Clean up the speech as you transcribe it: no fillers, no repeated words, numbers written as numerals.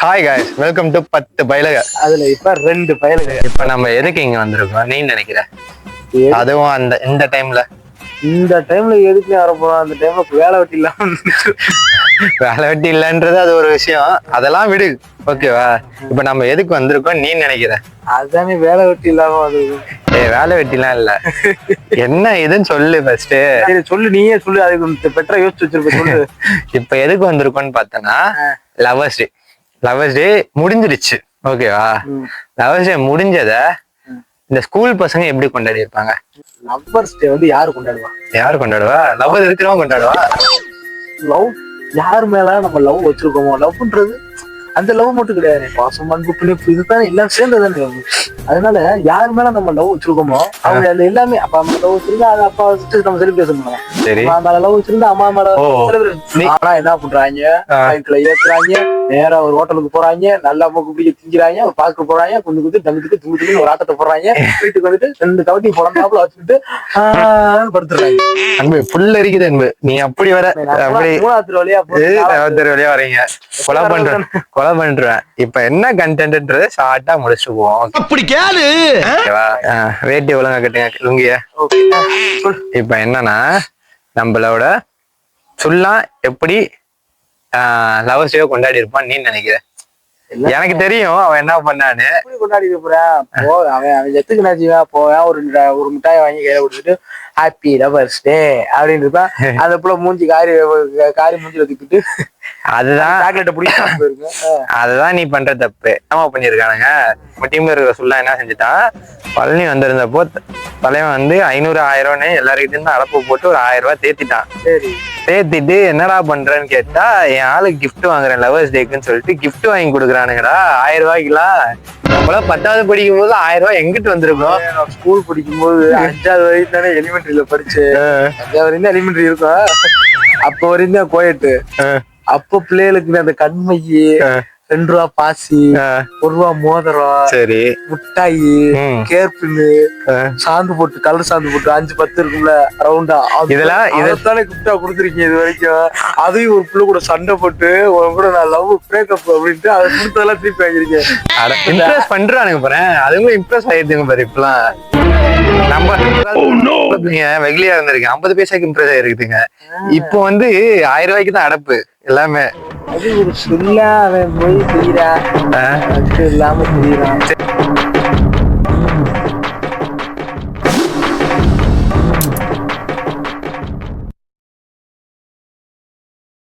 Hi guys, welcome to 10 பயலுக. அதுல இப்ப 2 பயலுக. இப்ப நம்ம எதுக்கு இங்க வந்திருக்கோம் நீ நினைக்கிற? அதுவும் இந்த டைம்ல எதுக்கு வரப்போறோம்? அந்த டைம்ல வேலை வெட்டி இல்லாம வேலை வெட்டி இல்லன்றது அது ஒரு விஷயம், அதெல்லாம் விடு. ஓகேவா? இப்ப நம்ம எதுக்கு வந்திருக்கோம் நீ நினைக்கிற? அதுதானே வேலை வெட்டி இல்லாம அது. வேலை வெட்டிலாம் இல்ல. என்ன இதுன்னு சொல்லு ஃபர்ஸ்ட். சொல்லு, நீயே சொல்லு. அதுக்கு பெட்டரா யோசிச்சு வச்சிருப்ப, சொல்லு. இப்ப எதுக்கு வந்திருக்கோம்னு பார்த்தனா, லவர்ஸ் டே முடிஞ்சிருச்சு. ஓகேவா? லவர்ஸ் டே முடிஞ்சத இந்த ஸ்கூல் பசங்க எப்படி கொண்டாடி இருப்பாங்க? லவ்வர்ஸ் டே வந்து யாரு கொண்டாடுவா? லவ்வர் இருக்கிறவங்க கொண்டாடுவா. லவ் யார் மேல நம்ம லவ் வச்சிருக்கோமோ, லவ்ன்றது அந்த லவ் மட்டும் கிடையாது, பாசம், அன்பு, பிணைப்பு, இதுதான் எல்லாம் சேர்ந்ததானே. அதனால யார் மேல நம்ம லவ் வச்சிருக்கோமோ அவங்க அதுல எல்லாமே. அப்பா அம்மா லவ் வச்சிருந்தா அது அப்பா வச்சுட்டு நம்ம செலிப்ரேஷன் பண்ணலாம். அம்மா மேல லவ் வச்சிருந்தா அம்மா மேல செலிப்ரேஷன். ஆனா என்ன பண்றாங்க, வயிற்றுல ஏத்துறாங்க, நேரா ஒரு ஹோட்டலுக்கு போறாங்க, நல்லா மூக்கு பிடிக்க திங்கிறாங்க, ஒரு பார்க்க போறாங்க, கொஞ்சம் கொஞ்சம் தங்குத்துக்கு துங்குத்துக்கு ஒரு ஆட்டத்தை போடுறாங்க, வீட்டுக்கு வந்துட்டு 2 கவட்டி புடந்தாப்புல வச்சுக்கிட்டு படுத்துறாங்க. அன்பு புல் இருக்குது அன்பு. நீ அப்படி வர அப்படி 3வது வழியா வரீங்க. கொலை பண்றேன். இப்ப என்ன கண்டென்ட்ன்றத ஷார்ட்டா முடிச்சுட்டு போவோம். அப்படி கேளு. வேட்டி ஒழுங்கா கட்டுங்க, லுங்கிய. இப்ப என்னன்னா, நம்மளோட சொல்லலாம் எப்படி லவர்ஸ் டே கொண்டாடி இருப்பான் நீ நினைக்கிற? எனக்கு தெரியும் அவன் என்ன பண்ணான்னு. கொண்டாடி போறேன். அவன் எத்துக்கு நினைச்சுவா போவேன், ஒரு மிட்டாயை வாங்கி கையில கொடுத்துட்டு ஹாப்பி லவர்ஸ் டே அப்படின்னு இருப்பான். அந்த புள்ள மூஞ்சி காரி மூஞ்சி வச்சுக்கிட்டு அதுதான் சாக்லேட்டை பிடிக்காம போயிருங்க. அதுதான் நீ பண்ற தப்பு. என்னமா பண்ணிருக்கானுங்க, டீம்ல இருக்கிற சொல்ல என்ன செஞ்சுட்டான், பழனி வந்திருந்தப்போ தலைவன் வந்து 500 1000 எல்லாருக்கிட்ட இருந்து அளப்பு போட்டு ஒரு 1000 ரூபாய் தேத்திட்டான். சரி, தேத்திட்டு என்னடா பண்றேன்னு கேட்டா, என் ஆளுக்கு கிஃப்ட் வாங்குறேன் லவர்ஸ் டேக்குன்னு சொல்லிட்டு கிஃப்ட் வாங்கி கொடுக்குறானுங்கடா 1000 ரூபாய்க்குலாம். நம்மள 10வது படிக்கும் போது 1000 ரூபாய் எங்கிட்டு வந்திருக்கோம்? ஸ்கூல் படிக்கும் போது 5வது வரைக்கும் தானே எலிமெண்ட்ரியில படிச்சு. 5வது வரைக்கும் எலிமெண்ட்ரி இருக்கும். அப்ப வரைக்கும் தான் கோயட்டு. அப்போ பிள்ளைகளுக்கு அந்த கண்மையி, 2 ரூபா பாசி, 1 ரூபா மோதிரம், சரி, முட்டாயி, கேர்பின்னு, சாந்து போட்டு, கலர் சாந்து போட்டு 5-10 இருக்கும்ல ரவுண்டா, இதெல்லாம் கிஃப்டா கொடுத்துருக்கீங்க இது வரைக்கும். அதையும் ஒரு பிள்ளை கூட சண்டை போட்டு உன் கூட நான் லவ் பிரேக்கப் அப்படின்ட்டு அதை கொடுத்ததெல்லாம் திருப்பி வாங்கிருக்கேன். இம்ப்ரெஸ் பண்றானுங்க பாரு, அதுவும் இம்ப்ரெஸ் ஆயிருதுங்க பாரு. இப்பெல்லாம் நம்ம வெகுலியா இருந்திருக்கு, 50 பைசாக்கு இம்ப்ரெஸ் ஆயிருக்குதுங்க. இப்போ வந்து 1000 ரூபாய்க்கு தான் அடப்பு எல்லாமே. அது ஒரு சொல்லாம போய் செய்யறா, இல்லாம செய்யறான்.